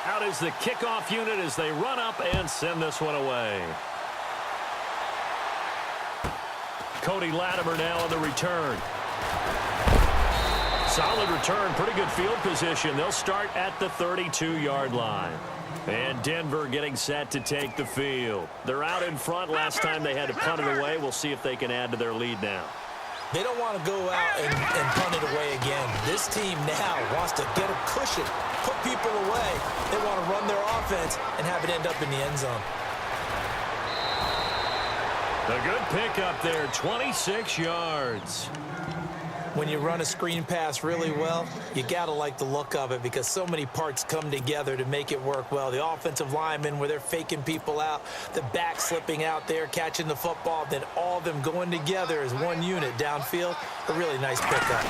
Out is the kickoff unit as they run up and send this one away. Cody Latimer now on the return. Solid return, pretty good field position. They'll start at the 32-yard line. And Denver getting set to take the field. They're out in front. Last time they had to punt it away. We'll see if they can add to their lead now. They don't want to go out and punt it away again. This team now wants to get a cushion, put people away. They want to run their offense and have it end up in the end zone. A good pickup there, 26 yards. When you run a screen pass really well, you got to like the look of it because so many parts come together to make it work well. The offensive linemen where they're faking people out, the back slipping out there, catching the football, then all of them going together as one unit downfield. A really nice pickup.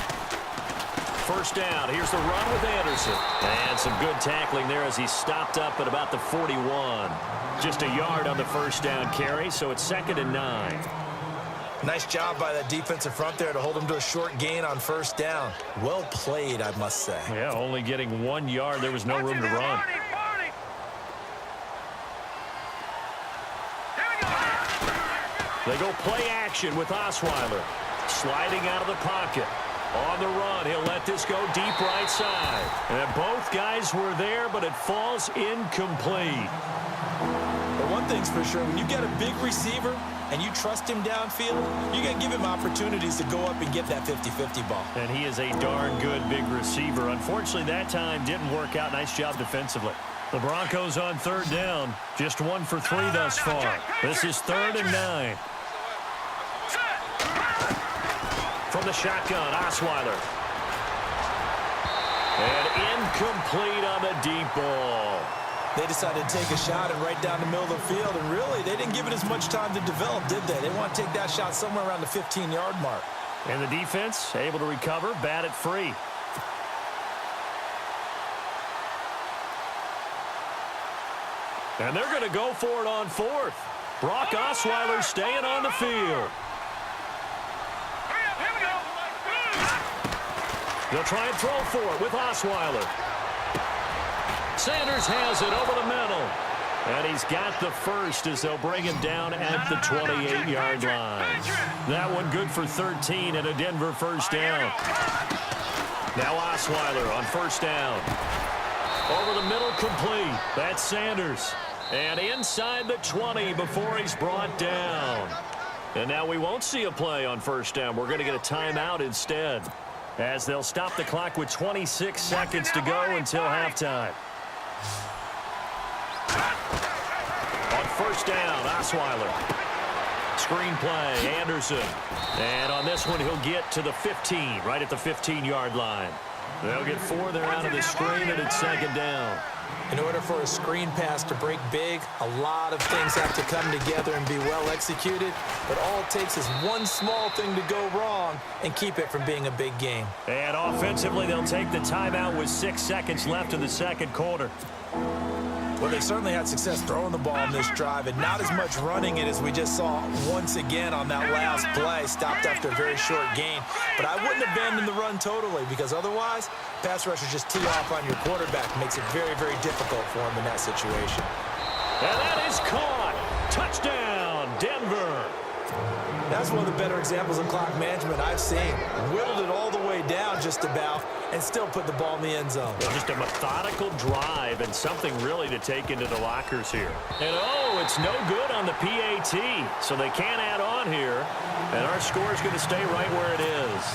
First down. Here's the run with Anderson. And some good tackling there as he stopped up at about the 41. Just a yard on the first down carry, so it's 2nd and 9. Nice job by that defensive front there to hold him to a short gain on first down. Well played, I must say. Yeah, only getting 1 yard. There was no room to run. They go play action with Osweiler. Sliding out of the pocket. On the run, he'll let this go deep right side. And both guys were there, but it falls incomplete. But one thing's for sure, when you get a big receiver and you trust him downfield, you got to give him opportunities to go up and get that 50-50 ball. And he is a darn good big receiver. Unfortunately, that time didn't work out. Nice job defensively. The Broncos on 3rd down. Just 1 for 3 thus far. This is 3rd and 9. From the shotgun, Osweiler. And incomplete on the deep ball. They decided to take a shot and right down the middle of the field, and really, they didn't give it as much time to develop, did they? They want to take that shot somewhere around the 15-yard mark. And the defense able to recover, bat it free. And they're going to go for it on 4th. Brock Osweiler staying on the field. They'll try and throw for it with Osweiler. Sanders has it over the middle. And he's got the first as they'll bring him down at the 28-yard line. That one good for 13 and a Denver first down. Now Osweiler on first down. Over the middle complete. That's Sanders. And inside the 20 before he's brought down. And now we won't see a play on first down. We're going to get a timeout instead, as they'll stop the clock with 26 seconds to go until halftime. On first down, Osweiler. Screen play, Anderson. And on this one, he'll get to the 15, right at the 15-yard line. They'll get 4 there out of the screen, and it's 2nd down. In order for a screen pass to break big, a lot of things have to come together and be well executed. But all it takes is one small thing to go wrong and keep it from being a big game. And offensively, they'll take the timeout with 6 seconds left in the second quarter. Well, they certainly had success throwing the ball in this drive, and not as much running it as we just saw once again on that last play. Stopped after a very short gain. But I wouldn't abandon the run totally, because otherwise, pass rushers just tee off on your quarterback. Makes it very, very difficult for him in that situation. And that is caught. Touchdown, Denver. That's one of the better examples of clock management I've seen. Whittled it all the way down just about and still put the ball in the end zone. Just a methodical drive and something really to take into the lockers here. And oh, it's no good on the PAT, so they can't add on here. And our score is going to stay right where it is.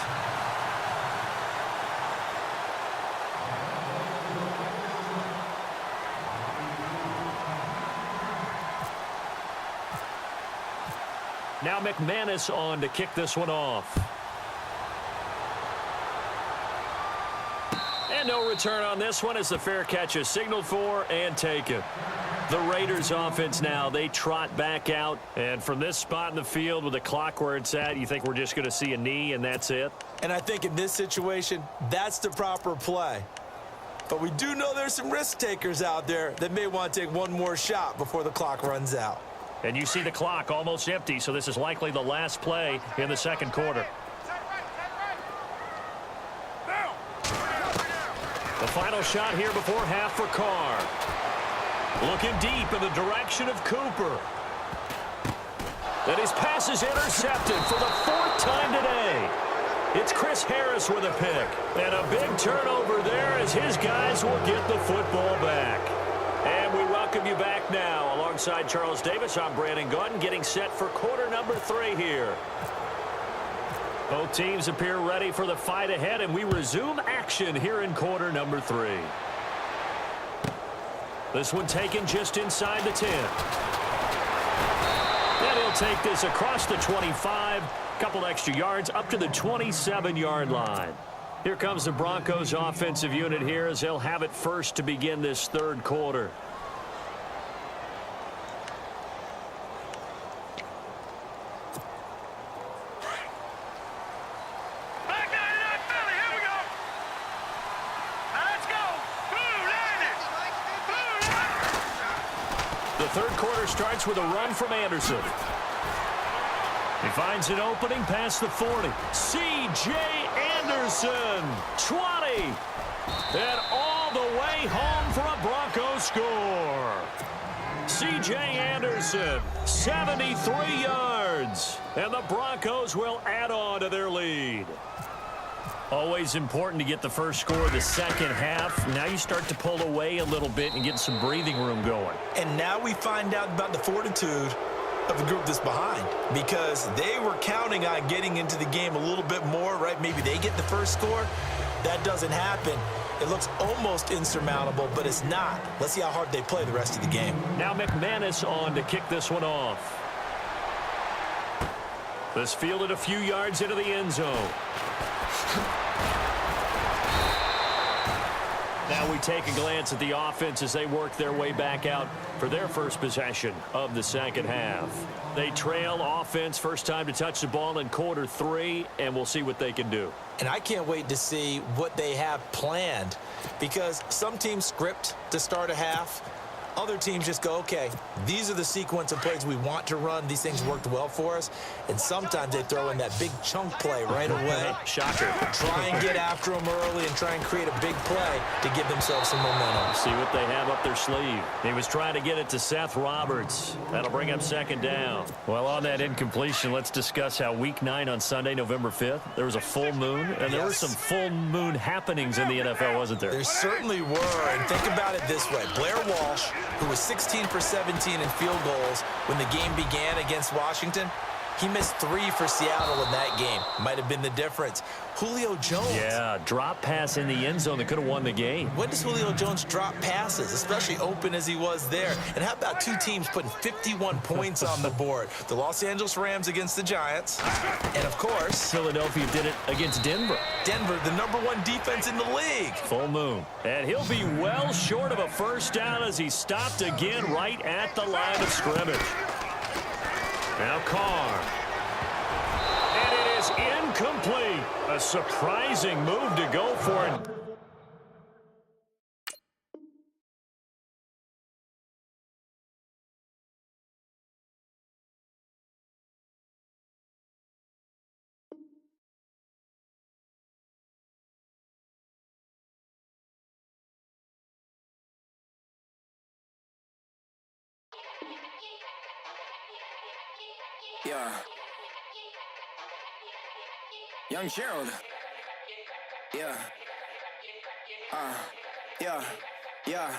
Now McManus on to kick this one off. And no return on this one as the fair catch is signaled for and taken. The Raiders offense now, they trot back out. And from this spot in the field with the clock where it's at, you think we're just going to see a knee and that's it? And I think in this situation, that's the proper play. But we do know there's some risk takers out there that may want to take one more shot before the clock runs out. And you see the clock almost empty, so this is likely the last play in the second quarter. The final shot here before half for Carr. Looking deep in the direction of Cooper. And his pass is intercepted for the 4th time today. It's Chris Harris with a pick. And a big turnover there as his guys will get the football back. And we welcome you back now. Alongside Charles Davis, I'm Brandon Gaudin, getting set for quarter number 3 here. Both teams appear ready for the fight ahead, and we resume action here in quarter number 3. This one taken just inside the 10. And he'll take this across the 25, couple extra yards up to the 27-yard line. Here comes the Broncos offensive unit here as they'll have it first to begin this 3rd quarter. The 3rd quarter starts with a run from Anderson. He finds an opening past the 40. C.J. Anderson, 20. And all the way home for a Broncos score. C.J. Anderson, 73 yards. And the Broncos will add on to their lead. Always important to get the first score of the second half. Now you start to pull away a little bit and get some breathing room going. And now we find out about the fortitude of the group that's behind, because they were counting on getting into the game a little bit more, right? Maybe they get the first score. That doesn't happen. It looks almost insurmountable, but it's not. Let's see how hard they play the rest of the game. Now McManus on to kick this one off. This fielded a few yards into the end zone. Now we take a glance at the offense as they work their way back out for their first possession of the second half. They trail offense, first time to touch the ball in quarter 3, and we'll see what they can do. And I can't wait to see what they have planned, because some teams script to start a half. Other teams just go, okay, these are the sequence of plays we want to run. These things worked well for us. And sometimes they throw in that big chunk play right away. Shocker. Try and get after them early and try and create a big play to give themselves some momentum. See what they have up their sleeve. He was trying to get it to Seth Roberts. That'll bring up 2nd down. Well, on that incompletion, let's discuss how Week 9 on Sunday, November 5th, there was a full moon, and there were some full moon happenings in the NFL, wasn't there? There certainly were. And think about it this way. Blair Walsh, who was 16 for 17 in field goals when the game began against Washington, he missed 3 for Seattle in that game. Might have been the difference. Julio Jones. Yeah, drop pass in the end zone that could have won the game. When does Julio Jones drop passes, especially open as he was there? And how about 2 teams putting 51 points on the board? The Los Angeles Rams against the Giants. And, of course, Philadelphia did it against Denver. Denver, the #1 defense in the league. Full moon. And he'll be well short of a first down as he stopped again right at the line of scrimmage. Now Carr. And it is incomplete. A surprising move to go for it. Yeah. Young Gerald. Yeah. Yeah.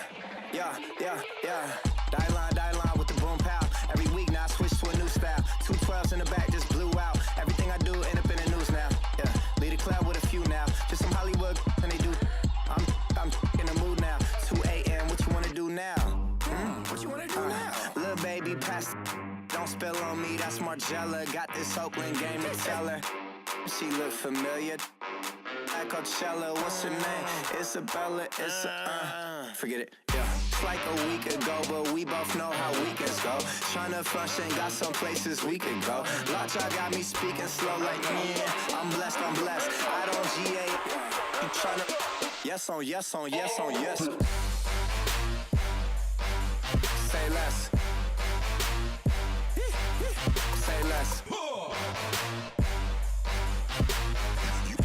Die line with the boom pow. Every week now I switch to a new style. 212s in the back just blew out. Everything I do end up in the news now. Yeah. Lead a club with a few now. Just some Hollywood and they do. I'm in the mood now. 2 a.m. What you wanna do now? What you wanna do now? Little baby pass. Don't spill on me, that's Margella. Got this Oakland game to tell her. She look familiar. At Coachella, what's her name? Isabella, forget it, yeah. It's like a week ago, but we both know how weekends go. Tryna function, got some places we could go. Lockjaw got me speaking slow like, yeah, I'm blessed. I don't GA. You tryna, yes on yes. Say less. Say less.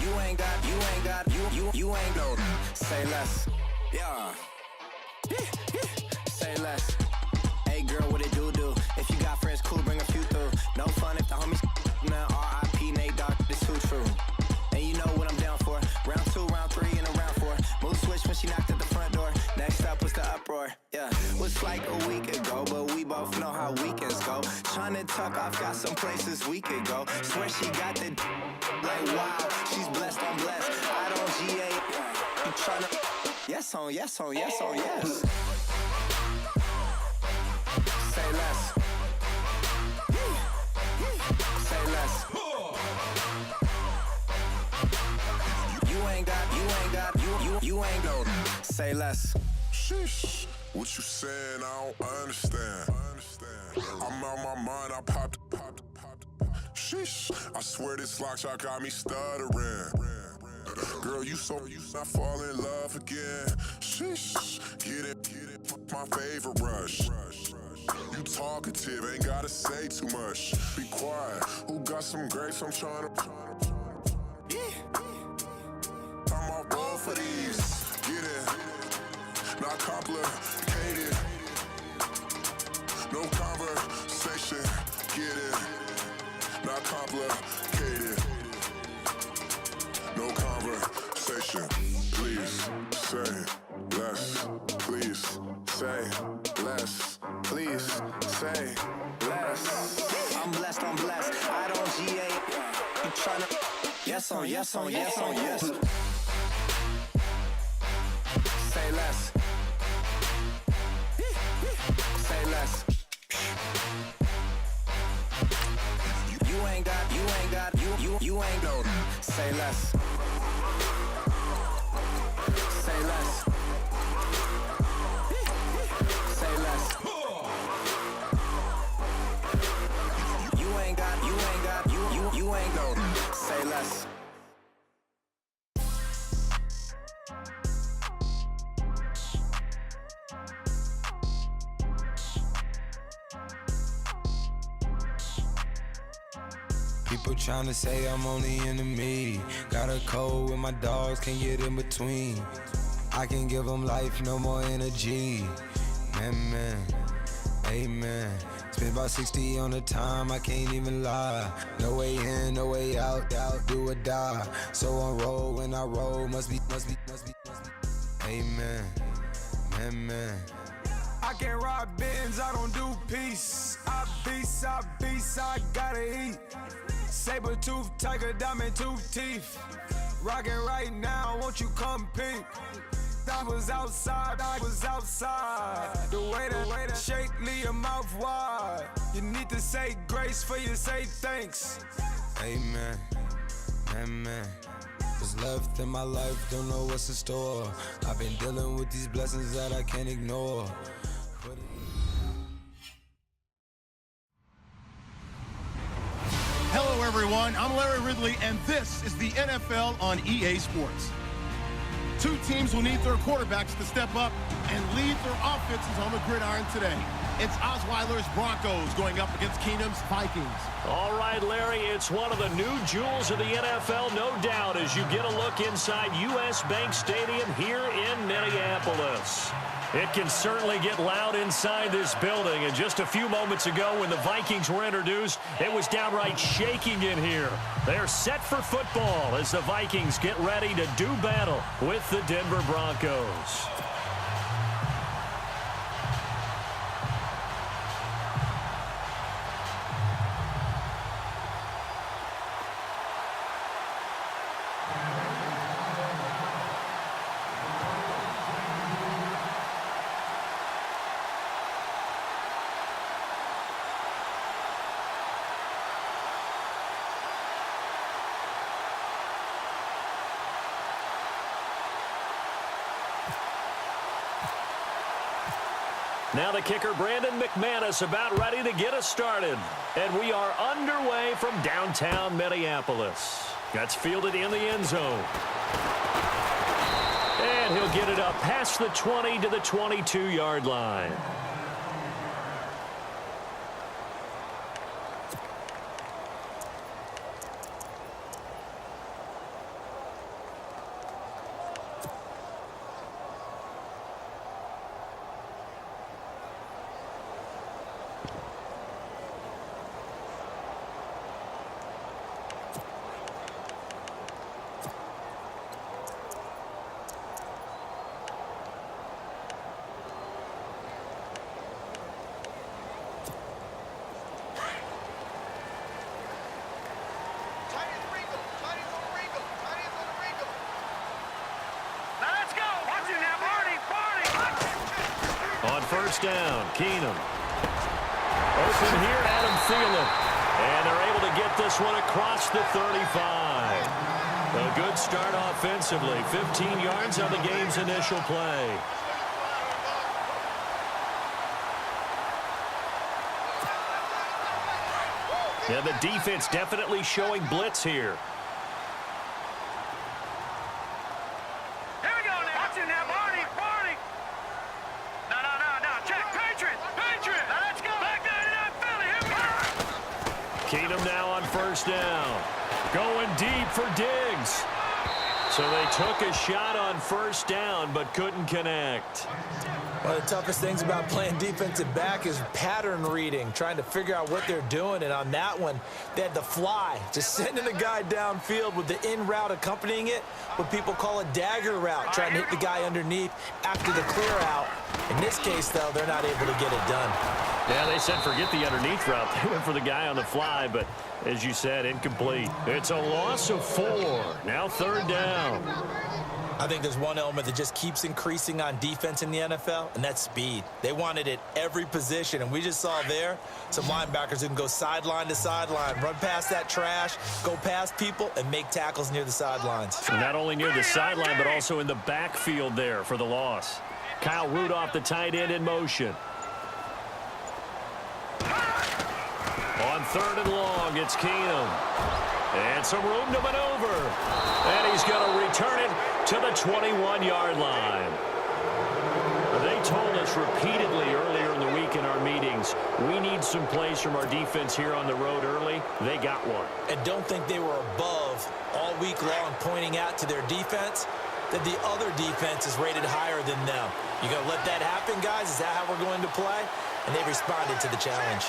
You ain't got, you ain't no. Say less. Yeah. Say less. Hey girl, what it do? If you got friends, cool, bring a few through. No fun if the homies now R.I.P. Nate Dogg, this too true. And you know what I'm down for. Round 2, round 3, and a round 4. Mood switch when she knocked at the front door. Next up was the uproar. Yeah, was like a week ago, but we both know how weekends go. Tryna tuck off, got some places we could go. Swear she got the like wow, she's blessed on blessed. I don't GA. You tryna yes on yes on yes on yes. Say less. Say less. You ain't no. Say less. Sheesh. What you saying? I don't understand. I'm out my mind. I popped. Sheesh. I swear this lock shot got me stuttering. Girl, you not fall in love again. Sheesh. Get it. My favorite rush. You talkative, ain't gotta say too much. Be quiet. Who got some grapes? I'm trying to. I'm off both for these. Get it. Not complicated. No conversation. Get it. Not complicated. No conversation. Please say less. Please say less. Please say less. I'm blessed, I don't GA. You tryna yes on yes on yes on yes. Say less. Say less. You ain't no. Say less. Say less. Say less. You ain't no. Say less. People tryna say I'm only enemy. Got a code with my dogs, can't get in between. I can give them life, no more energy. Man, amen. Spent about 60 on the time, I can't even lie. No way in, no way out, do or die. So on roll, when I roll, must be. Amen, man. I can't rob Benz, I don't do peace. I beast, I gotta eat. Saber tooth, tiger, diamond tooth teeth. Rockin' right now, won't you come peep? I was outside. The way that shake, leave your mouth wide. You need to say grace for you say thanks. Amen, amen. What's left in my life, don't know what's in store. I've been dealing with these blessings that I can't ignore. Hello, everyone. I'm Larry Ridley, and this is the NFL on EA Sports. Two teams will need their quarterbacks to step up and lead their offenses on the gridiron today. It's Osweiler's Broncos going up against Keenum's Vikings. All right, Larry, it's one of the new jewels of the NFL, no doubt, as you get a look inside U.S. Bank Stadium here in Minneapolis. It can certainly get loud inside this building. And just a few moments ago when the Vikings were introduced, it was downright shaking in here. They're set for football as the Vikings get ready to do battle with the Denver Broncos. Now the kicker, Brandon McManus, about ready to get us started. And we are underway from downtown Minneapolis. That's fielded in the end zone. And he'll get it up past the 20 to the 22-yard line. On first down, Keenum. Open here, Adam Thielen. And they're able to get this one across the 35. A good start offensively. 15 yards on the game's initial play. And the defense definitely showing blitz here. Here we go now. Watch it now, Barney. No. Check. Patriots. Now let's go. Back down in Philly. Here we go. Keenum now on first down. Going deep for Diggs. So they took a shot on first down but couldn't connect. One of the toughest things about playing defensive back is pattern reading, trying to figure out what they're doing. And on that one, they had the fly, just sending the guy downfield with the in route accompanying it, what people call a dagger route, trying to hit the guy underneath after the clear out. In this case, though, they're not able to get it done. Yeah, they said forget the underneath route. They went for the guy on the fly, but as you said, incomplete. It's a loss of 4. Now third down. I think there's one element that just keeps increasing on defense in the NFL, and that's speed. They want it at every position, and we just saw there some linebackers who can go sideline to sideline, run past that trash, go past people, and make tackles near the sidelines. Not only near the sideline, but also in the backfield there for the loss. Kyle Rudolph, the tight end, in motion. On third and long, it's Keenum. And some room to maneuver. And he's going to return it to the 21-yard line. They told us repeatedly earlier in the week in our meetings, we need some plays from our defense here on the road early. They got one. And don't think they were above all week long pointing out to their defense that the other defense is rated higher than them. You going to let that happen, guys? Is that how we're going to play? And they responded to the challenge.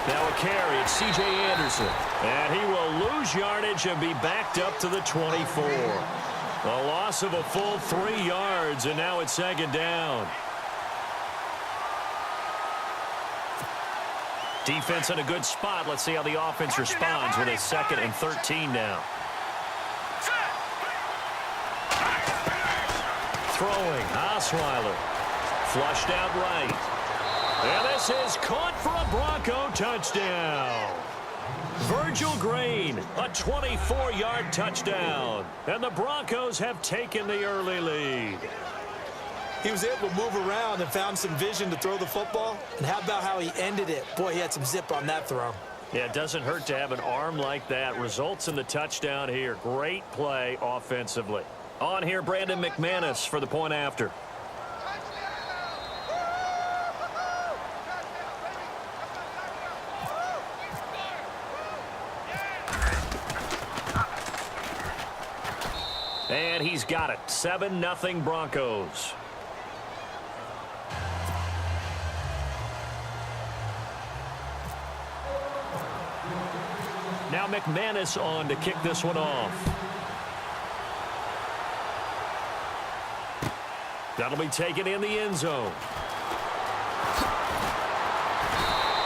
Now a carry, it's C.J. Anderson. And he will lose yardage and be backed up to the 24. A loss of a full 3 yards, and now it's second down. Defense in a good spot. Let's see how the offense responds with a 2nd and 13 now. Throwing, Osweiler. Flushed out right. And this is caught for a Bronco touchdown. Virgil Green, a 24-yard touchdown. And the Broncos have taken the early lead. He was able to move around and found some vision to throw the football. And how about how he ended it? Boy, he had some zip on that throw. Yeah, it doesn't hurt to have an arm like that. Results in the touchdown here. Great play offensively. On here, Brandon McManus for the point after. And he's got it. 7-0 Broncos. Now McManus on to kick this one off. That'll be taken in the end zone.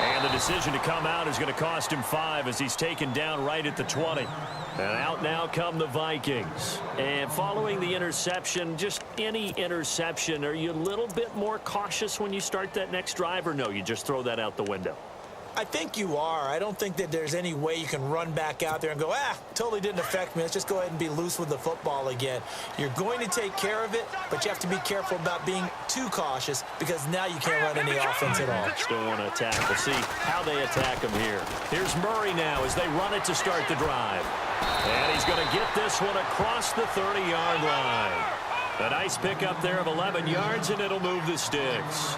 And the decision to come out is going to cost him 5 as he's taken down right at the 20. And out now come the Vikings. And following the interception, just any interception, are you a little bit more cautious when you start that next drive, or no, you just throw that out the window? I think you are. I don't think that there's any way you can run back out there and go, totally didn't affect me. Let's just go ahead and be loose with the football again. You're going to take care of it, but you have to be careful about being too cautious because now you can't run any offense at all. Still want to attack. We'll see how they attack him here. Here's Murray now as they run it to start the drive. And he's going to get this one across the 30-yard line. A nice pickup there of 11 yards, and it'll move the sticks.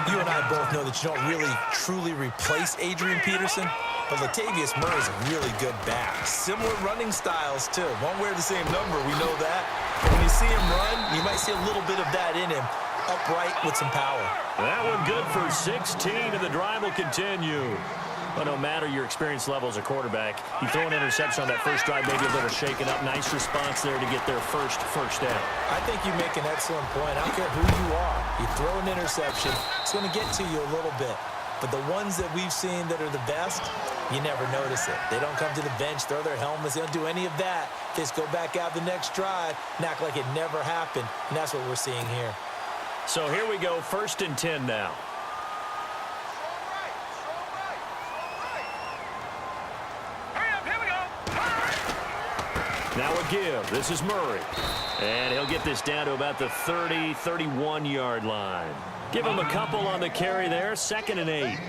You and I both know that you don't really, truly replace Adrian Peterson, but Latavius Murray's a really good back. Similar running styles, too. Won't wear the same number, we know that. But when you see him run, you might see a little bit of that in him, upright with some power. That one good for 16, and the drive will continue. But no matter your experience level as a quarterback, you throw an interception on that first drive, maybe a little shaken up. Nice response there to get their first down. I think you make an excellent point. I don't care who you are. You throw an interception, it's going to get to you a little bit. But the ones that we've seen that are the best, you never notice it. They don't come to the bench, throw their helmets. They don't do any of that. They just go back out the next drive and act like it never happened. And that's what we're seeing here. So here we go, 1st and 10 now. Now a give. This is Murray. And he'll get this down to about the 30, 31-yard line. Give him a couple on the carry there. 2nd and 8.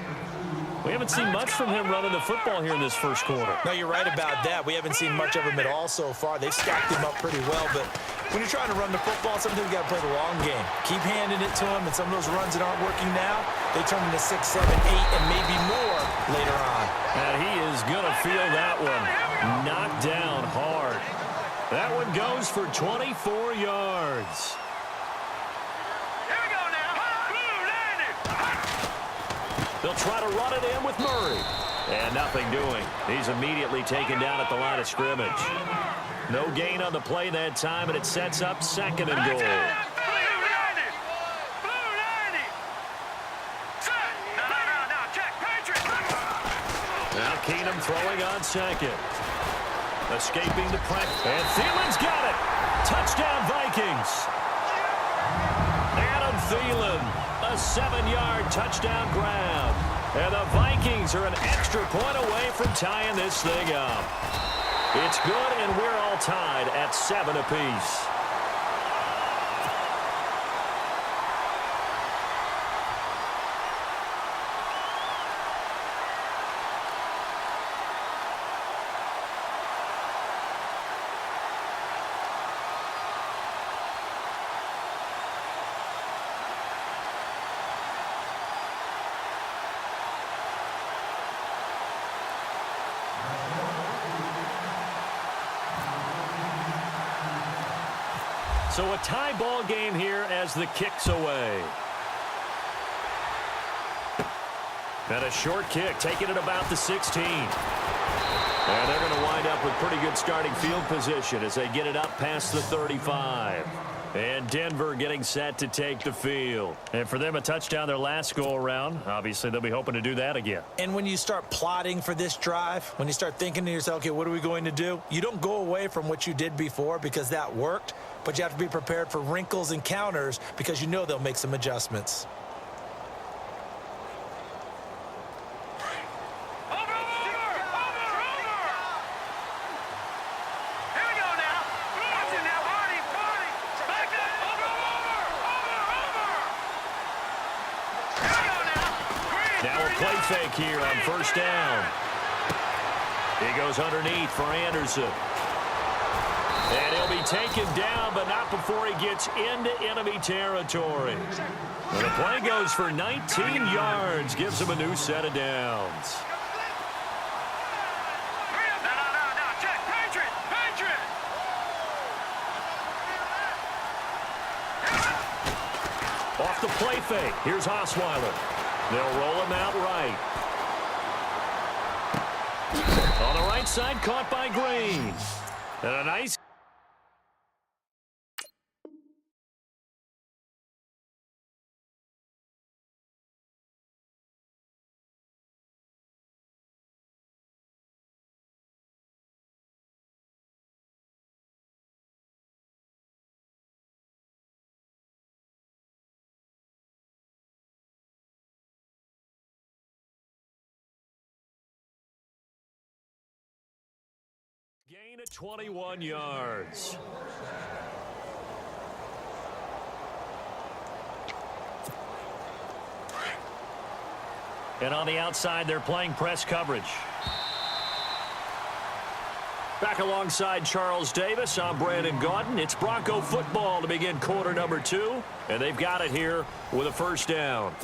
We haven't seen much from him running the football here in this first quarter. No, you're right about that. We haven't seen much of him at all so far. They've stacked him up pretty well, but when you're trying to run the football, sometimes you got to play the long game. Keep handing it to him, and some of those runs that aren't working now, they turn into 6, 7, 8, and maybe more later on. And he is going to feel that one. Knocked down hard. That one goes for 24 yards. Here we go now. They'll try to run it in with Murray. And nothing doing. He's immediately taken down at the line of scrimmage. No gain on the play that time, and it sets up 2nd and goal. Now Keenum throwing on 2nd. Escaping the pressure. And Thielen's got it. Touchdown, Vikings. Adam Thielen, a 7-yard touchdown grab. And the Vikings are an extra point away from tying this thing up. It's good, and we're all tied at 7 apiece. So a tie ball game here as the kick's away. And a short kick, taking it about the 16. And they're going to wind up with pretty good starting field position as they get it up past the 35. And Denver getting set to take the field. And for them, a touchdown their last go-around. Obviously, they'll be hoping to do that again. And when you start plotting for this drive, when you start thinking to yourself, okay, what are we going to do? You don't go away from what you did before because that worked, but you have to be prepared for wrinkles and counters because you know they'll make some adjustments. Play fake here on 1st down. He goes underneath for Anderson. And he'll be taken down, but not before he gets into enemy territory. And the play goes for 19 yards, gives him a new set of downs. Off the play fake, here's Osweiler. They'll roll him out right. On the right side, caught by Green. And a nice... Gain of 21 yards. And on the outside, they're playing press coverage. Back alongside Charles Davis, I'm Brandon Gaudin. It's Bronco football to begin quarter number 2, and they've got it here with a 1st down.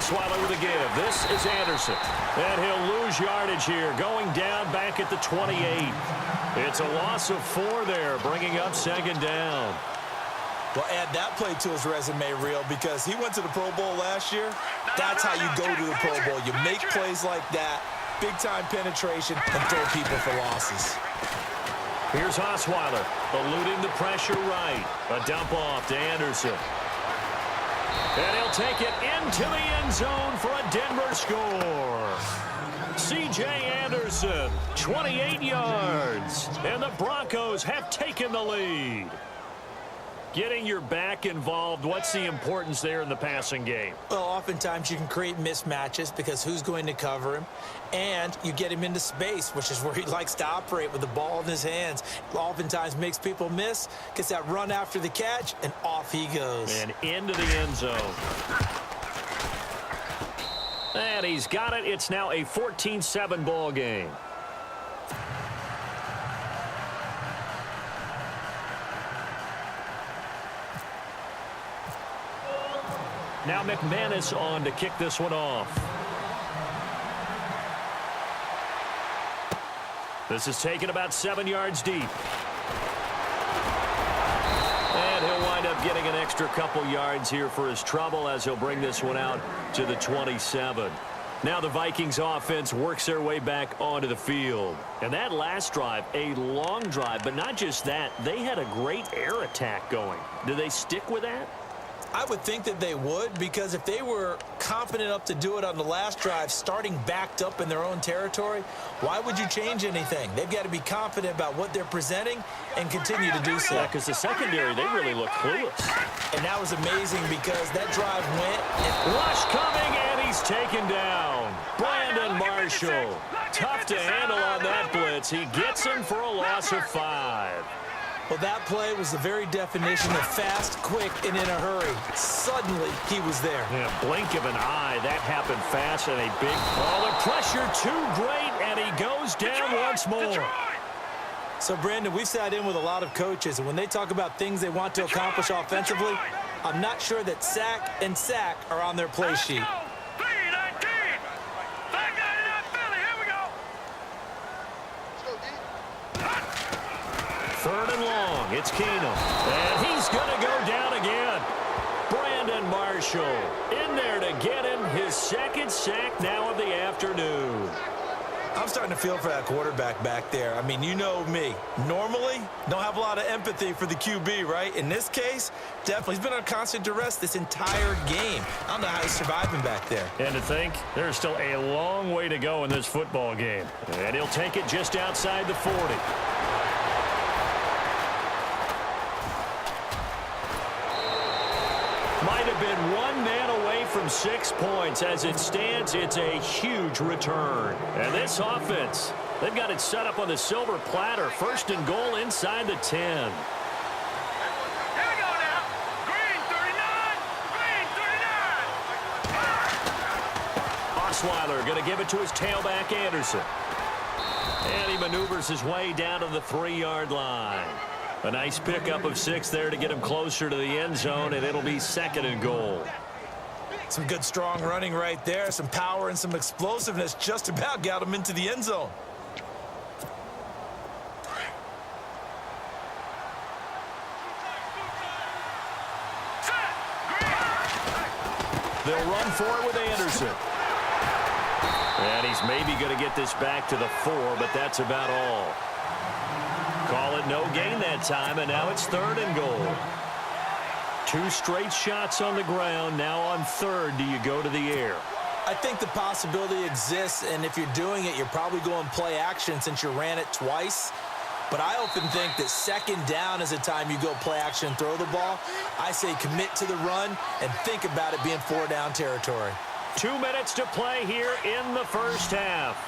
Osweiler with a give. This is Anderson. And he'll lose yardage here, going down back at the 28. It's a loss of 4 there, bringing up second down. Well, add that play to his resume reel because he went to the Pro Bowl last year. That's how you go to the Pro Bowl. You make plays like that, big-time penetration, and throw people for losses. Here's Osweiler, eluding the pressure right. A dump off to Anderson. And he'll take it into the end zone for a Denver score. C.J. Anderson, 28 yards. And the Broncos have taken the lead. Getting your back involved, what's the importance there in the passing game? Well, oftentimes you can create mismatches because who's going to cover him? And you get him into space, which is where he likes to operate with the ball in his hands. Oftentimes makes people miss, gets that run after the catch, and off he goes. And into the end zone. And he's got it. It's now a 14-7 ball game. Now McManus on to kick this one off. This is taken about 7 yards deep. And he'll wind up getting an extra couple yards here for his trouble as he'll bring this one out to the 27. Now the Vikings offense works their way back onto the field. And that last drive, a long drive, but not just that, they had a great air attack going. Do they stick with that? I would think that they would, because if they were confident enough to do it on the last drive, starting backed up in their own territory, why would you change anything? They've got to be confident about what they're presenting and continue to do so. Yeah, because the secondary, they really look clueless. And that was amazing because that drive went. Rush coming, and he's taken down. Brandon Marshall. Tough to handle on that blitz. He gets him for a loss of 5. Well, that play was the very definition of fast, quick, and in a hurry. Suddenly, he was there. Yeah, blink of an eye. That happened fast and a big... Oh, the pressure too great, and he goes down once more. So, Brandon, we've sat in with a lot of coaches, and when they talk about things they want to accomplish offensively, I'm not sure that sack and sack are on their play sheet. Third and long. It's Keenum. And he's going to go down again. Brandon Marshall in there to get him his second sack now of the afternoon. I'm starting to feel for that quarterback back there. I mean, you know me. Normally, don't have a lot of empathy for the QB, right? In this case, definitely. He's been under constant duress this entire game. I don't know how he's surviving back there. And to think, there's still a long way to go in this football game. And he'll take it just outside the 40. Might have been one man away from 6 points. As it stands, it's a huge return. And this offense, they've got it set up on the silver platter. First and goal inside the 10. Here we go now. Green 39. Green 39. Osweiler going to give it to his tailback, Anderson. And he maneuvers his way down to the 3-yard line. A nice pickup of 6 there to get him closer to the end zone, and it'll be second and goal. Some good, strong running right there. Some power and some explosiveness just about got him into the end zone. They'll run for it with Anderson. And he's maybe going to get this back to the 4, but that's about all. Call it no gain that time, and now it's third and goal. 2 straight shots on the ground. Now on third, do you go to the air? I think the possibility exists, and if you're doing it, you're probably going play action since you ran it twice. But I often think that second down is a time you go play action and throw the ball. I say commit to the run and think about it being 4-down territory. 2 minutes to play here in the first half.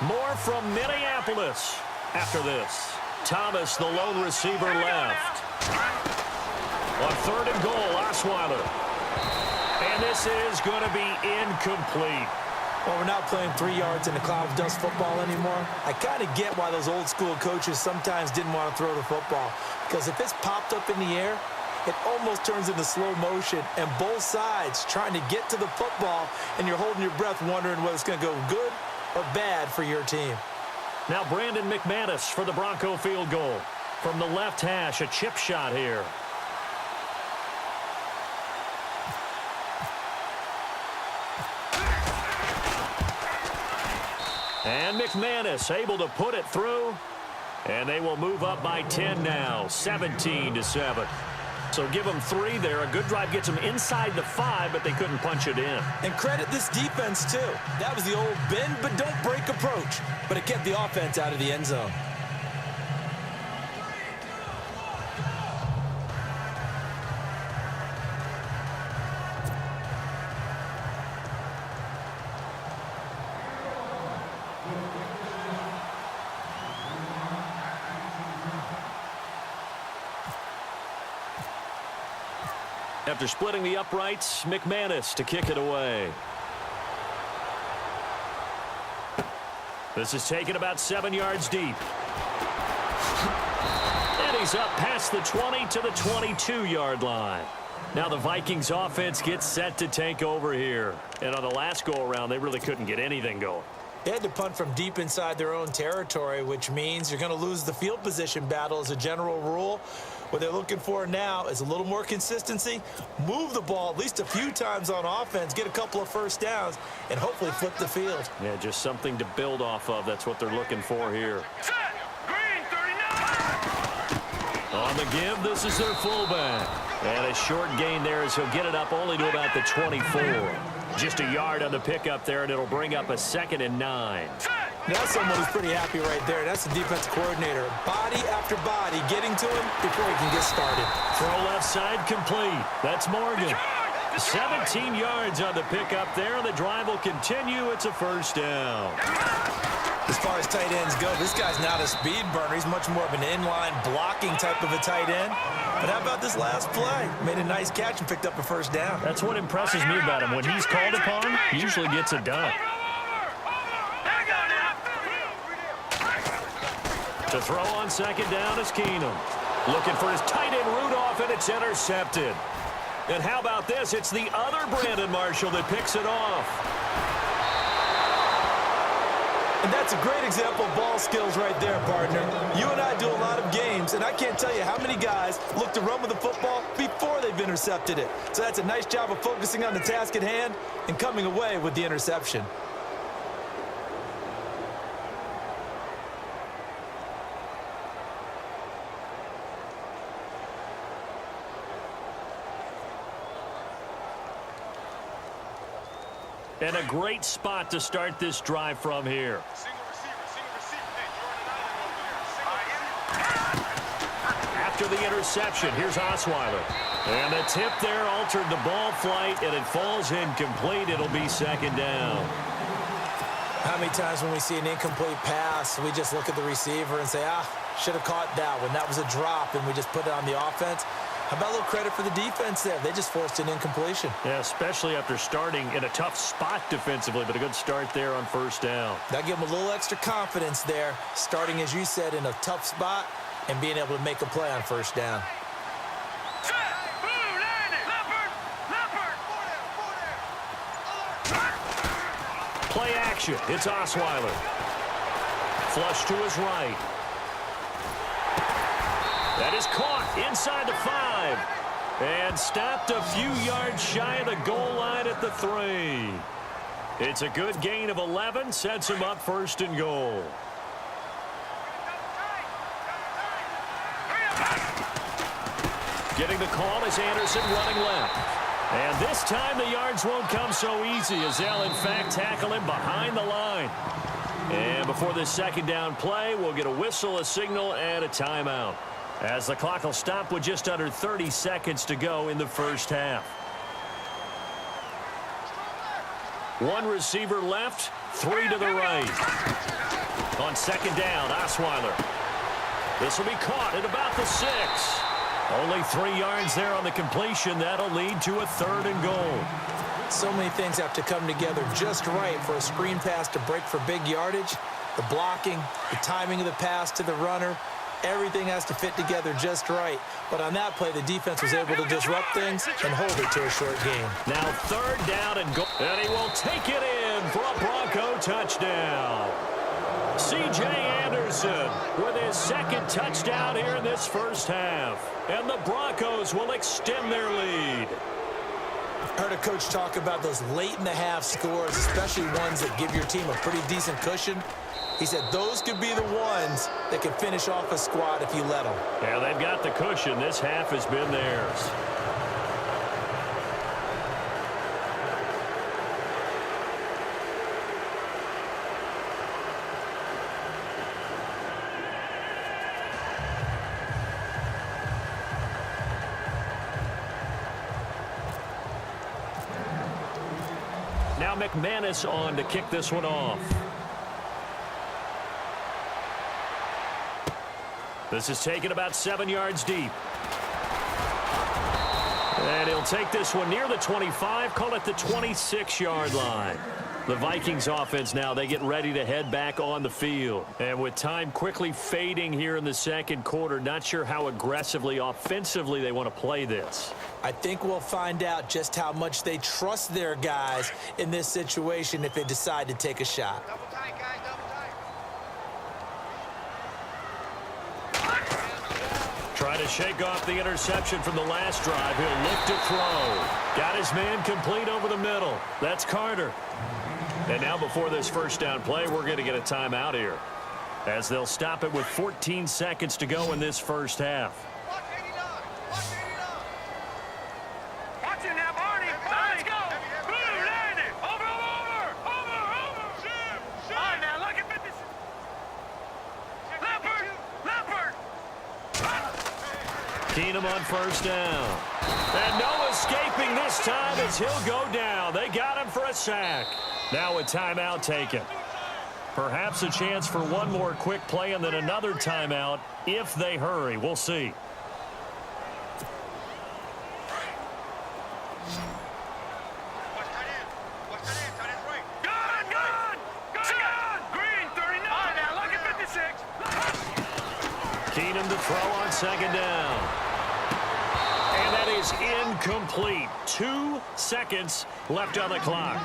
More from Minneapolis after this. Thomas, the lone receiver, left. On third and goal, Osweiler. And this is going to be incomplete. Well, we're not playing 3 yards in a cloud of dust football anymore. I kind of get why those old school coaches sometimes didn't want to throw the football. Because if it's popped up in the air, it almost turns into slow motion. And both sides trying to get to the football, and you're holding your breath wondering whether it's going to go good or bad for your team. Now Brandon McManus for the Bronco field goal. From the left hash, a chip shot here. And McManus able to put it through. And they will move up by 10 now, 17-7. So give them 3 there. A good drive gets them inside the 5, but they couldn't punch it in. And credit this defense, too. That was the old bend but don't break approach. But it kept the offense out of the end zone. After splitting the uprights, McManus to kick it away. This is taken about 7 yards deep. And he's up past the 20 to the 22-yard line. Now the Vikings offense gets set to take over here. And on the last go-around, they really couldn't get anything going. They had to punt from deep inside their own territory, which means you're going to lose the field position battle as a general rule. What they're looking for now is a little more consistency, move the ball at least a few times on offense, get a couple of first downs, and hopefully flip the field. Yeah, just something to build off of. That's what they're looking for here. Set. Green 39. On the give, this is their fullback. And a short gain there as he'll get it up only to about the 24. Just a yard on the pickup there, and it'll bring up a 2nd and 9. That's someone who's pretty happy right there. That's the defense coordinator. Body after body getting to him before he can get started. Throw left side complete. That's Morgan. 17 yards on the pickup there. The drive will continue. It's a first down. As far as tight ends go, this guy's not a speed burner. He's much more of an inline blocking type of a tight end. But how about this last play? Made a nice catch and picked up a first down. That's what impresses me about him. When he's called upon, he usually gets it done. To throw on 2nd down is Keenum. Looking for his tight end Rudolph, and it's intercepted. And how about this? It's the other Brandon Marshall that picks it off. And that's a great example of ball skills right there, partner. You and I do a lot of games, and I can't tell you how many guys look to run with the football before they've intercepted it. So that's a nice job of focusing on the task at hand and coming away with the interception. And a great spot to start this drive from here. After the interception, here's Osweiler. And the tip there altered the ball flight, and it falls incomplete. It'll be 2nd down. How many times when we see an incomplete pass, we just look at the receiver and say, should have caught that one. That was a drop, and we just put it on the offense. How about a little credit for the defense there? They just forced an incompletion. Yeah, especially after starting in a tough spot defensively, but a good start there on first down. That gave them a little extra confidence there, starting, as you said, in a tough spot and being able to make a play on first down. Play action. It's Osweiler. Flush to his right. That is caught inside the 5 and stopped a few yards shy of the goal line at the 3. It's a good gain of 11, sets him up 1st and goal. Getting the call is Anderson running left. And this time the yards won't come so easy as they'll in fact tackle him behind the line. And before this 2nd down play, we'll get a whistle, a signal, and a timeout, as the clock will stop with just under 30 seconds to go in the first half. 1 receiver left, 3 to the right. On 2nd down, Osweiler. This will be caught at about the 6. Only 3 yards there on the completion. That'll lead to a 3rd and goal. So many things have to come together just right for a screen pass to break for big yardage. The blocking, the timing of the pass to the runner, everything has to fit together just right. But on that play, the defense was able to disrupt things and hold it to a short game. Now 3rd down and goal. And he will take it in for a Bronco touchdown. C.J. Anderson with his second touchdown here in this first half. And the Broncos will extend their lead. I heard a coach talk about those late-in-the-half scores, especially ones that give your team a pretty decent cushion. He said those could be the ones that can finish off a squad if you let them. Yeah, they've got the cushion. This half has been theirs. Now McManus on to kick this one off. This is taken about 7 yards deep. And he'll take this one near the 25, call it the 26-yard line. The Vikings offense now, they get ready to head back on the field. And with time quickly fading here in the second quarter, not sure how aggressively, offensively they want to play this. I think we'll find out just how much they trust their guys in this situation if they decide to take a shot. Double tight, guys, double tight. Trying to shake off the interception from the last drive. He'll look to throw. Got his man complete over the middle. That's Carter. And now before this first down play, we're going to get a timeout here, as they'll stop it with 14 seconds to go in this first half. Watch 89. Watch 89. Watch it now, Barney. Let's go. Blue, land it. Over. All right, now look at 56. Leopard. Keenum on first down. And no escaping this time as he'll go down. They got him for a sack. Now a timeout taken. Perhaps a chance for one more quick play and then another timeout if they hurry. We'll see. Green, 39. All right, now look at 56. Keenum to throw on second down. And that is incomplete. 2 seconds left on the clock.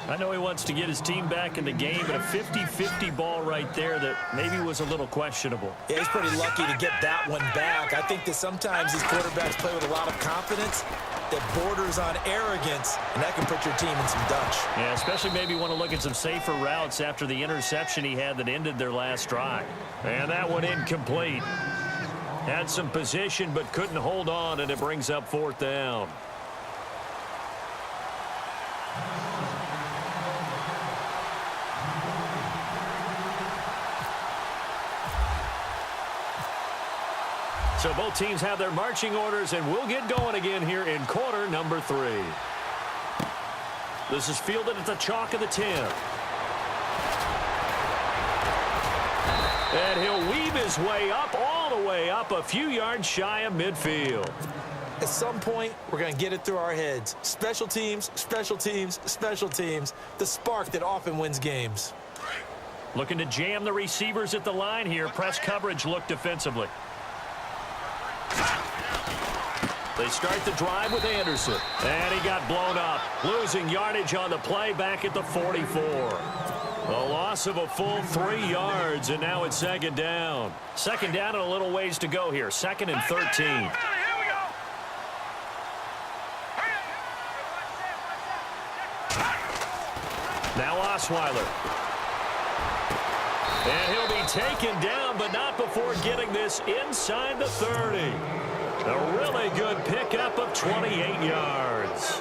I know he wants to get his team back in the game, but a 50-50 ball right there that maybe was a little questionable. Yeah, he's pretty lucky to get that one back. I think that sometimes these quarterbacks play with a lot of confidence that borders on arrogance, and that can put your team in some Dutch. Yeah, especially maybe want to look at some safer routes after the interception he had that ended their last drive. And that one incomplete. Had some position but couldn't hold on, and it brings up fourth down. So both teams have their marching orders, and we'll get going again here in quarter number 3. This is fielded at the chalk of the 10. And he'll weave his way up, all the way up, a few yards shy of midfield. At some point, we're going to get it through our heads. Special teams, special teams, special teams. The spark that often wins games. Looking to jam the receivers at the line here. Press coverage look defensively. They start the drive with Anderson. And he got blown up. Losing yardage on the play back at the 44. A loss of a full 3 yards, and now it's second down. Second down and a little ways to go here. 2nd and 13. Here we go. Now Osweiler. And he'll be taken down, but not before getting this inside the 30. A really good pickup of 28 yards.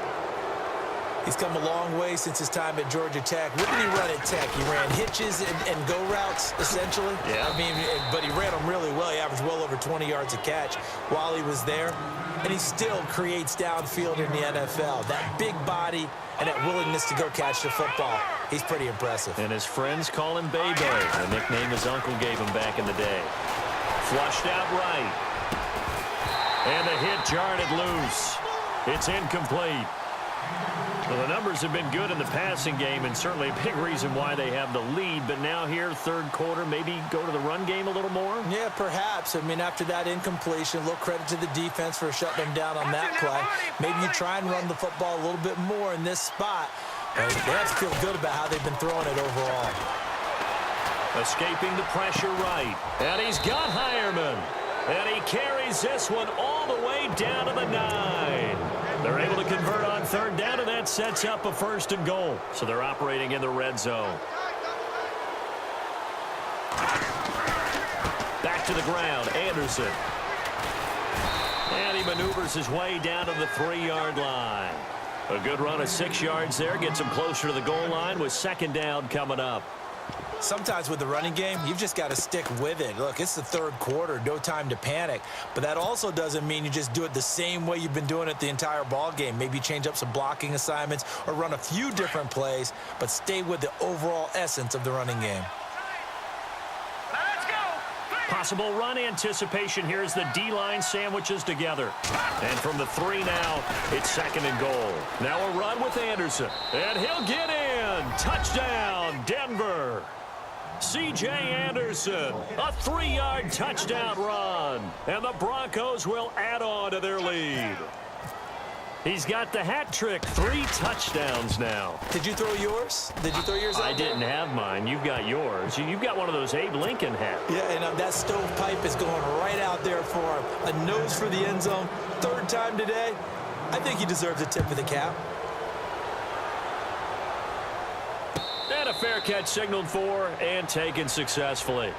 He's come a long way since his time at Georgia Tech. What did he run at Tech? He ran hitches and go routes, essentially. Yeah. I mean, but he ran them really well. He averaged well over 20 yards a catch while he was there. And he still creates downfield in the NFL. That big body and that willingness to go catch the football. He's pretty impressive. And his friends call him Bebe, the nickname his uncle gave him back in the day. Flushed out right. And the hit jarred it loose. It's incomplete. Well, the numbers have been good in the passing game, and certainly a big reason why they have the lead. But now here, third quarter, maybe go to the run game a little more? Yeah, perhaps. I mean, after that incompletion, a little credit to the defense for shutting them down on that play. Maybe you try and run the football a little bit more in this spot. They have to feel good about how they've been throwing it overall. Escaping the pressure right. And he's got Hireman. And he carries this one all the way down to the 9. They're able to convert on third down, and that sets up a 1st and goal. So they're operating in the red zone. Back to the ground, Anderson. And he maneuvers his way down to the 3-yard line. A good run of 6 yards there. Gets him closer to the goal line with 2nd down coming up. Sometimes with the running game, you've just got to stick with it. Look, it's the 3rd quarter, no time to panic. But that also doesn't mean you just do it the same way you've been doing it the entire ball game. Maybe change up some blocking assignments or run a few different plays, but stay with the overall essence of the running game. Possible run anticipation here as the D-line sandwiches together. And from the 3 now, it's 2nd and goal. Now a run with Anderson. And he'll get in. Touchdown, Denver. C.J. Anderson, a 3-yard touchdown run. And the Broncos will add on to their lead. He's got the hat trick, 3 touchdowns now. Did you throw yours? Did you throw yours out? I didn't have mine. You've got yours. You've got one of those Abe Lincoln hats. Yeah, and that stovepipe is going right out there for him. A nose for the end zone. 3rd time today. I think he deserves a tip of the cap. And a fair catch signaled for and taken successfully.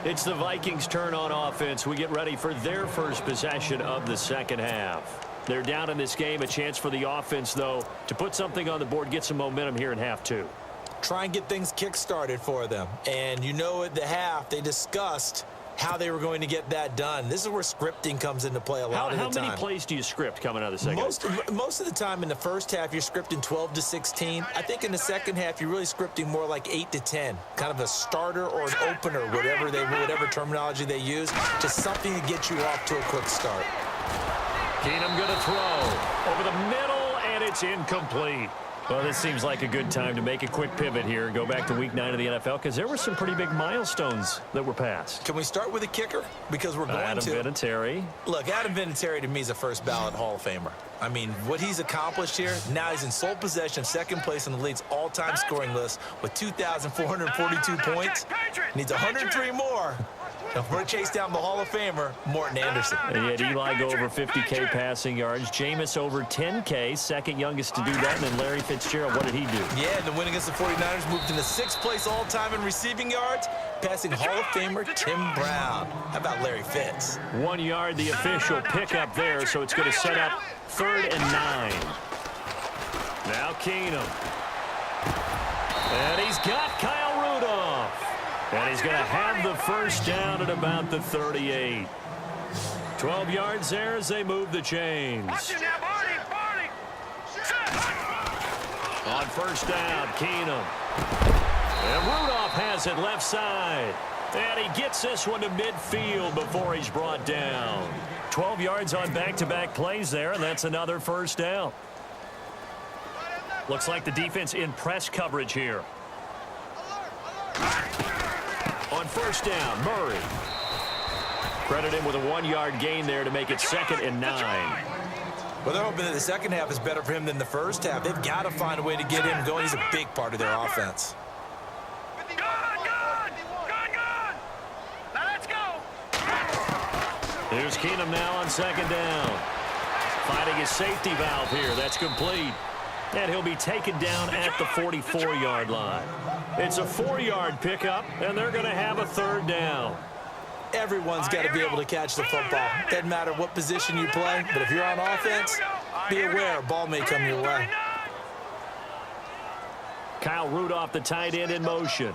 It's the Vikings' turn on offense. We get ready for their first possession of the 2nd half. They're down in this game. A chance for the offense, though, to put something on the board, get some momentum here in half 2. Try and get things kick-started for them. And you know at the half, they discussed how they were going to get that done. This is where scripting comes into play a lot of the time. How many plays do you script coming out of the second half? Most of the time in the first half, you're scripting 12 to 16. I think in the second half, you're really scripting more like 8 to 10. Kind of a starter or an opener, whatever terminology they use. Just something to get you off to a quick start. Keenum going to throw over the middle, and it's incomplete. Well, this seems like a good time to make a quick pivot here. Go back to Week 9 of the NFL because there were some pretty big milestones that were passed. Can we start with a kicker? Because we're going Adam Vinatieri. Look, Adam Vinatieri to me is a first ballot Hall of Famer. I mean, what he's accomplished here, now he's in sole possession, 2nd place on the league's all-time scoring list with 2,442 points. Needs 103 more. And we're chase down the Hall of Famer, Morton Anderson. And he had Eli go over 50K passing yards. Jameis over 10K, 2nd youngest to do that. And then Larry Fitzgerald, what did he do? Yeah, the win against the 49ers moved into 6th place all-time in receiving yards, passing Hall of Famer Tim Brown. How about Larry Fitz? 1 yard, the official pickup there, so it's going to set up 3rd and 9. Now Keenum. And he's got Kyle Rudolph. And he's going to have the 1st down at about the 38. 12 yards there as they move the chains. On 1st down, Keenum. And Rudolph has it left side. And he gets this one to midfield before he's brought down. 12 yards on back-to-back plays there, and that's another 1st down. Looks like the defense in press coverage here. On 1st down, Murray. Credit him with a 1-yard gain there to make it 2nd and 9. Well, they're hoping that the second half is better for him than the first half. They've got to find a way to get him going. He's a big part of their offense. Here's Keenum now on 2nd down. Finding his safety valve here. That's complete. And he'll be taken down at the 44-yard line. It's a 4-yard pickup, and they're going to have a 3rd down. Everyone's got to be able to catch the football. Doesn't matter what position you play, but if you're on offense, be aware a ball may come your way. Kyle Rudolph, the tight end, in motion.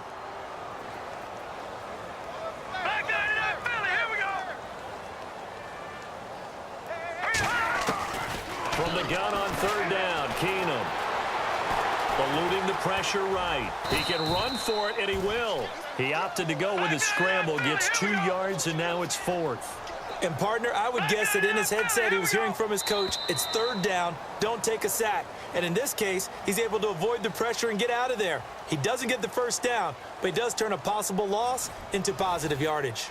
From the gun on 3rd down, Keenum. Eluding the pressure right. He can run for it, and he will. He opted to go with a scramble, gets 2 yards, and now it's 4th. And, partner, I would guess that in his headset he was hearing from his coach, it's 3rd down, don't take a sack. And in this case, he's able to avoid the pressure and get out of there. He doesn't get the 1st down, but he does turn a possible loss into positive yardage.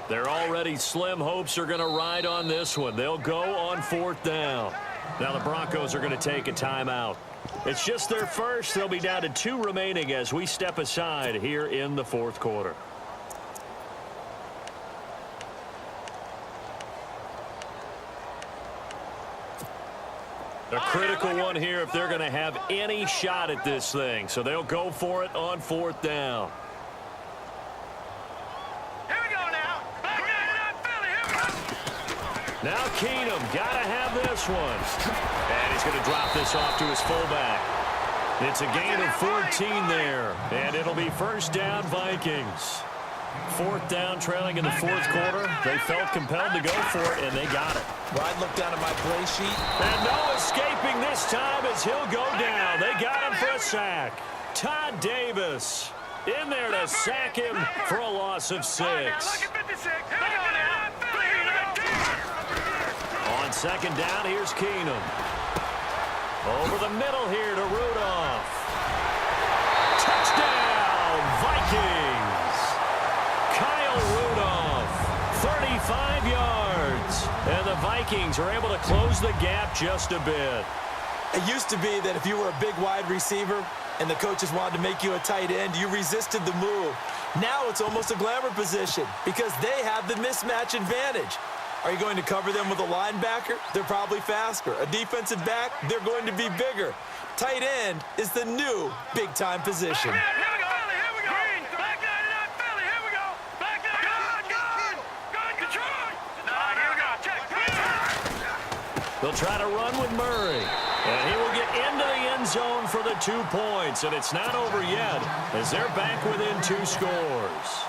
Their already slim hopes are going to ride on this one. They'll go on 4th down. Now the Broncos are going to take a timeout. It's just their first. They'll be down to 2 remaining as we step aside here in the 4th quarter. A critical one here if they're going to have any shot at this thing. So they'll go for it on 4th down. Here we go now. Back down in Philly. Here we go. Now Keenum got to have this one. And he's going to drop this off to his fullback. It's a gain of 14 there. And it'll be 1st down Vikings. 4th down trailing in the 4th quarter. They felt compelled to go for it, and they got it. Well, I look down at my play sheet. And no escaping this time as he'll go down. They got him for a sack. Todd Davis in there to sack him for a loss of 6. On 2nd down, here's Keenum. Over the middle here to Rudolph. Touchdown, Vikings. Kyle Rudolph, 35 yards. And the Vikings are able to close the gap just a bit. It used to be that if you were a big wide receiver and the coaches wanted to make you a tight end, you resisted the move. Now it's almost a glamour position because they have the mismatch advantage. Are you going to cover them with a linebacker? They're probably faster. A defensive back? They're going to be bigger. Tight end is the new big-time position. They'll try to run with Murray. And he will get into the end zone for the 2 points. And it's not over yet as they're back within 2 scores.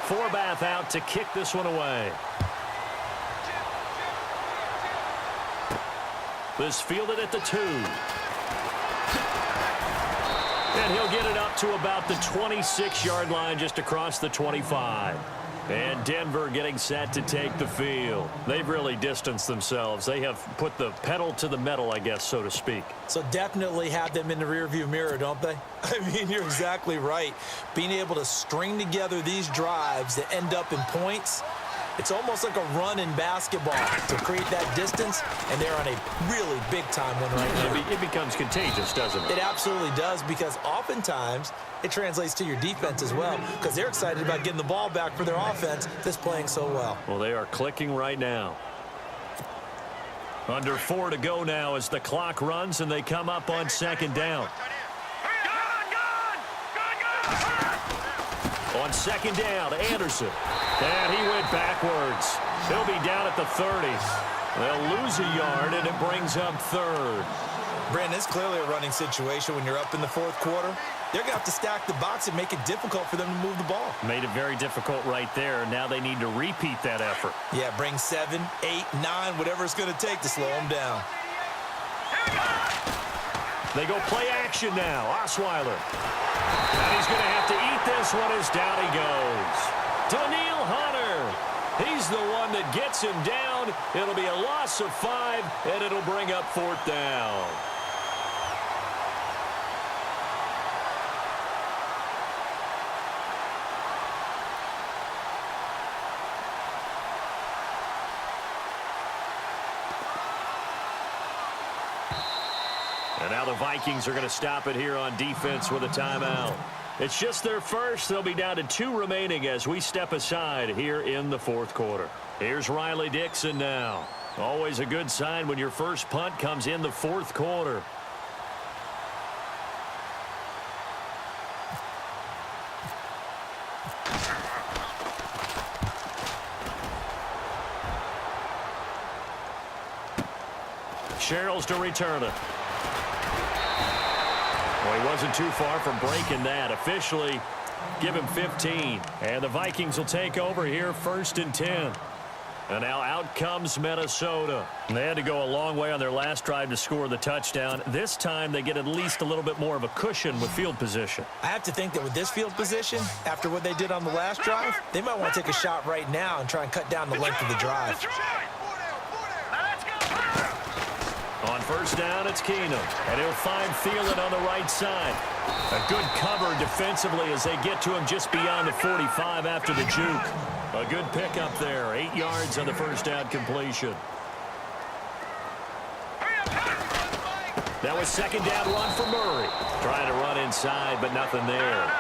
Forbath out to kick this one away. This fielded at the 2. And he'll get it up to about the 26-yard line just across the 25. And Denver getting set to take the field. They've really distanced themselves. They have put the pedal to the metal, I guess, so to speak. So definitely have them in the rearview mirror, don't they? I mean, you're exactly right. Being able to string together these drives that end up in points, it's almost like a run in basketball to create that distance, and they're on a really big-time one right now. It becomes contagious, doesn't it? It absolutely does, because oftentimes it translates to your defense as well, because they're excited about getting the ball back for their offense that's playing so well. Well, they are clicking right now. Under 4 to go now as the clock runs, and they come up on 2nd down. On 2nd down, Anderson. And he went backwards. He'll be down at the 30. They'll lose a yard, and it brings up 3rd. Brandon, it's clearly a running situation when you're up in the 4th quarter. They're going to have to stack the box and make it difficult for them to move the ball. Made it very difficult right there. Now they need to repeat that effort. Yeah, bring 7, 8, 9, whatever it's going to take to slow them down. They go play action now. Osweiler. And he's going to have to eat this one as down he goes. Daniil Hunter. He's the one that gets him down. It'll be a loss of 5, and it'll bring up 4th down. And now the Vikings are going to stop it here on defense with a timeout. It's just their first. They'll be down to 2 remaining as we step aside here in the 4th quarter. Here's Riley Dixon now. Always a good sign when your first punt comes in the 4th quarter. Sherrills to return it. Well, he wasn't too far from breaking that. Officially, give him 15. And the Vikings will take over here 1st and 10. And now out comes Minnesota. And they had to go a long way on their last drive to score the touchdown. This time they get at least a little bit more of a cushion with field position. I have to think that with this field position, after what they did on the last drive, they might want to take a shot right now and try and cut down the length of the drive. On 1st down, it's Keenum. And he'll find Thielen on the right side. A good cover defensively as they get to him just beyond the 45 after the juke. A good pickup there. 8 yards on the first down completion. That was second down run for Murray. Trying to run inside, but nothing there.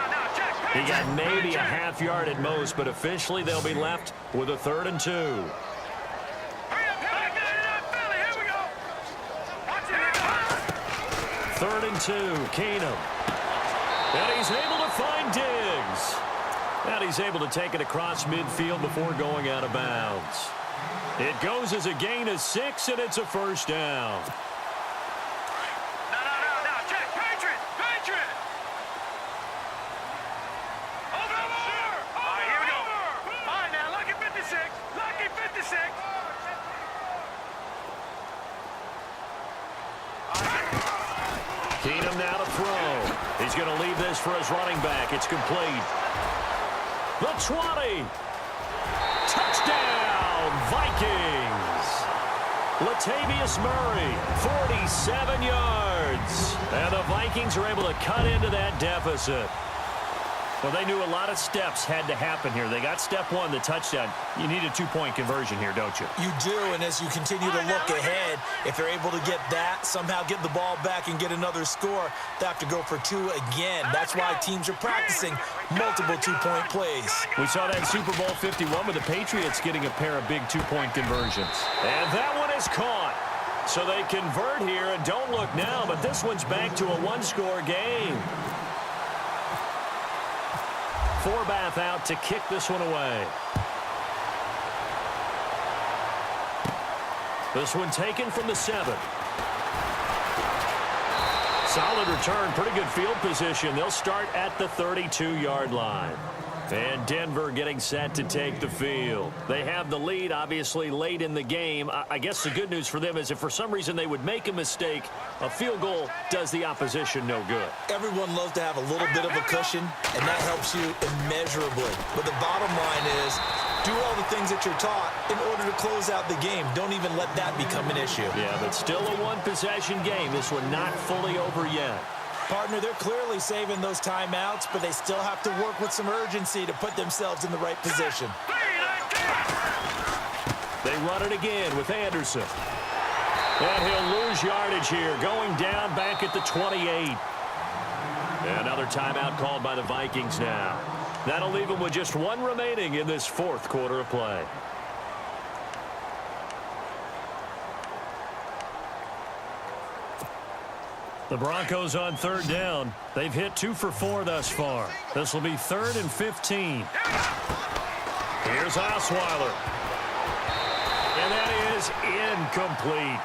He got maybe a half yard at most, but officially they'll be left with a 3rd and 2. Third and 2, Keenum. And he's able to find Diggs. And he's able to take it across midfield before going out of bounds. It goes as a gain of 6, and it's a first down. Keenum now to throw. He's going to leave this for his running back. It's complete. The 20. Touchdown, Vikings. Latavius Murray, 47 yards. And the Vikings are able to cut into that deficit. Well, they knew a lot of steps had to happen here. They got step 1, the touchdown. You need a 2-point conversion here, don't you? You do, and as you continue to look ahead, if they're able to get that, somehow get the ball back and get another score, they have to go for 2 again. That's why teams are practicing multiple 2-point plays. We saw that Super Bowl 51 with the Patriots getting a pair of big 2-point conversions. And that one is caught. So they convert here, and don't look now, but this one's back to a 1-score game. Forbath out to kick this one away. This one taken from the 7. Solid return, pretty good field position. They'll start at the 32-yard line. And Denver getting set to take the field. They have the lead, obviously, late in the game. I guess the good news for them is if for some reason they would make a mistake, a field goal does the opposition no good. Everyone loves to have a little bit of a cushion, and that helps you immeasurably. But the bottom line is, do all the things that you're taught in order to close out the game. Don't even let that become an issue. Yeah, but still a one-possession game. This one not fully over yet. Partner, they're clearly saving those timeouts, but they still have to work with some urgency to put themselves in the right position. They run it again with Anderson. And he'll lose yardage here, going down back at the 28. Another timeout called by the Vikings now. That'll leave them with just 1 remaining in this 4th quarter of play. The Broncos on 3rd down. They've hit 2 for 4 thus far. This will be 3rd and 15. Here's Osweiler. And that is incomplete.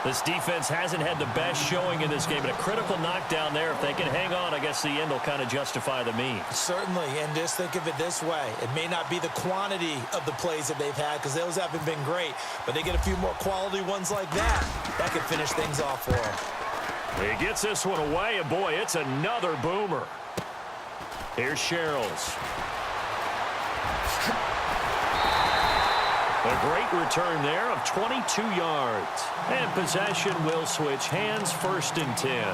This defense hasn't had the best showing in this game, but a critical knockdown there. If they can hang on, I guess the end will kind of justify the means. Certainly, and just think of it this way. It may not be the quantity of the plays that they've had because those haven't been great, but they get a few more quality ones like that. That could finish things off for them. He gets this one away, and boy, it's another boomer. Here's Sherrills. A great return there of 22 yards. And possession will switch hands, 1st and 10.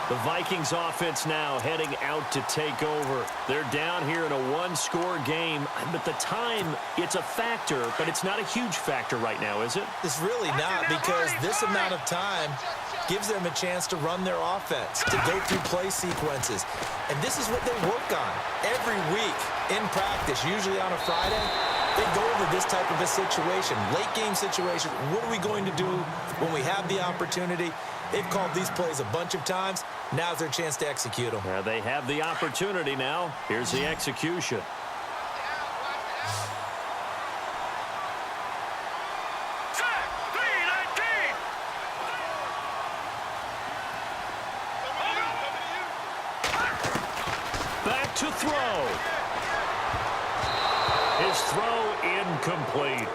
The Vikings offense now heading out to take over. They're down here in a 1-score game. But the time, it's a factor, but it's not a huge factor right now, is it? It's really not, because this amount of time gives them a chance to run their offense, to go through play sequences. And this is what they work on every week in practice, usually on a Friday. They go over this type of a situation, late game situation. What are we going to do when we have the opportunity? They've called these plays a bunch of times. Now's their chance to execute them. Yeah, they have the opportunity now. Here's the execution. Back to throw. His throw incomplete.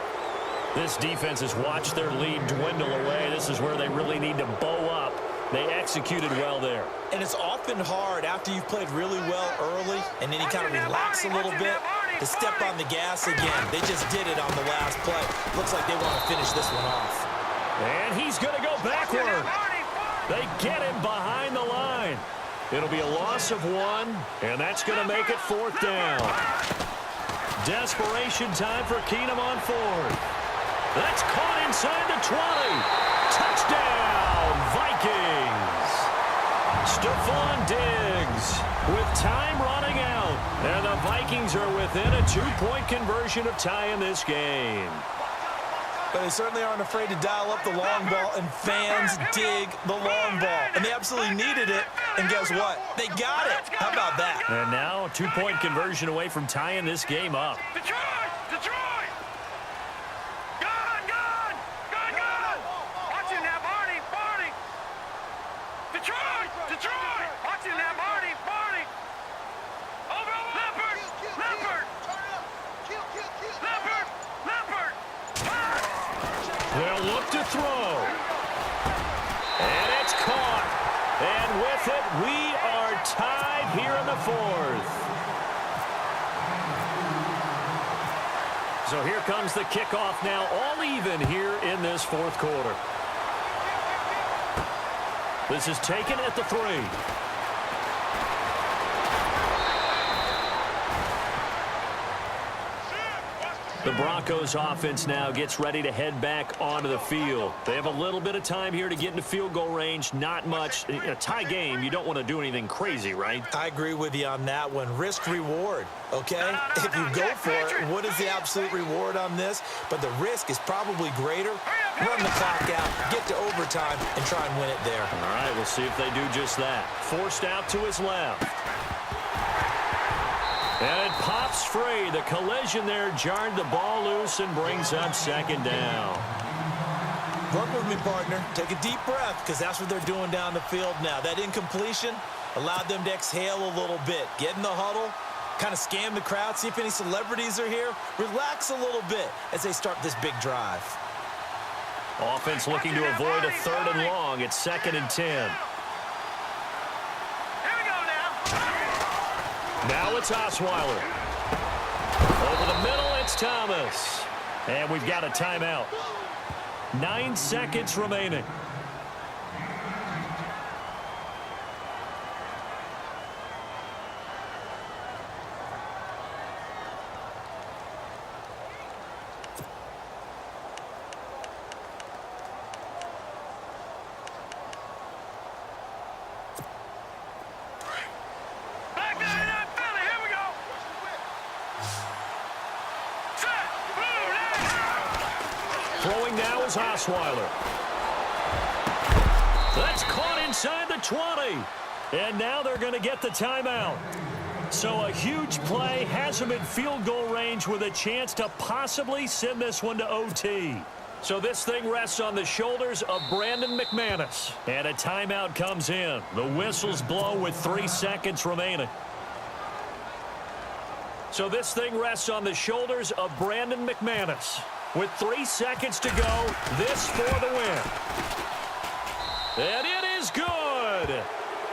This defense has watched their lead dwindle away. This is where they really need to bow up. They executed well there. And it's often hard after you've played really well early and then you kind of relax a little bit to step on the gas again. They just did it on the last play. Looks like they want to finish this one off. And he's going to go backward. They get him behind the line. It'll be a loss of 1, and that's going to make it 4th down. Desperation time for Keenum on 4th. That's caught inside the 20. Touchdown, Vikings. Stephon Diggs with time running out. And the Vikings are within a 2-point conversion of tying this game. But they certainly aren't afraid to dial up the long ball, and fans dig the long ball. And they absolutely needed it, and guess what? They got it. How about that? And now a 2-point conversion away from tying this game up. Detroit! Detroit! Gun! Gun! Gun! Gun! Watch him now, Barney! Barney! Detroit! Detroit! Watch him now, Barney! Barney! Over! Leopard! Leopard! Leopard! Leopard! They'll look to throw. And it's caught. And with it, we are tied here in the 4th. So here comes the kickoff now, all even here in this 4th quarter. This is taken at the 3. The Broncos offense now gets ready to head back onto the field. They have a little bit of time here to get into field goal range. Not much. In a tie game, you don't want to do anything crazy, right? I agree with you on that one. Risk reward, okay? If you go for it, what is the absolute reward on this? But the risk is probably greater. Run the clock out, get to overtime, and try and win it there. All right, we'll see if they do just that. Forced out to his left. And it pops free. The collision there jarred the ball loose and brings up 2nd down. Work with me, partner. Take a deep breath, because that's what they're doing down the field now. That incompletion allowed them to exhale a little bit. Get in the huddle, kind of scan the crowd, see if any celebrities are here. Relax a little bit as they start this big drive. Offense looking to avoid a 3rd and long. It's 2nd and 10. Now it's Osweiler. Over the middle, it's Thomas. And we've got a timeout. 9 seconds remaining. Throwing now is Osweiler. That's caught inside the 20. And now they're going to get the timeout. So a huge play has them in field goal range with a chance to possibly send this one to OT. So this thing rests on the shoulders of Brandon McManus. And a timeout comes in. The whistles blow with 3 seconds remaining. So this thing rests on the shoulders of Brandon McManus. With 3 seconds to go, this for the win. And it is good.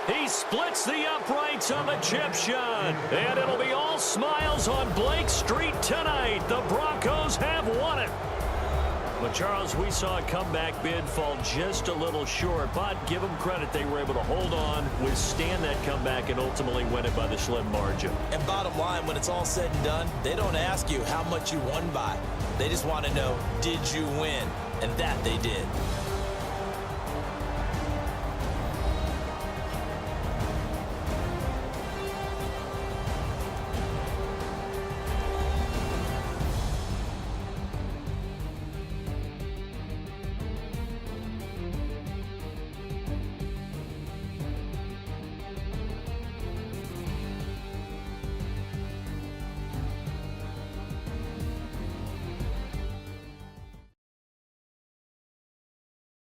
He splits the uprights on the chip shot. And it'll be all smiles on Blake Street tonight. The Broncos have won it. But, Charles, we saw a comeback bid fall just a little short, but give them credit. They were able to hold on, withstand that comeback, and ultimately win it by the slim margin. And bottom line, when it's all said and done, they don't ask you how much you won by. They just want to know, did you win? And that they did.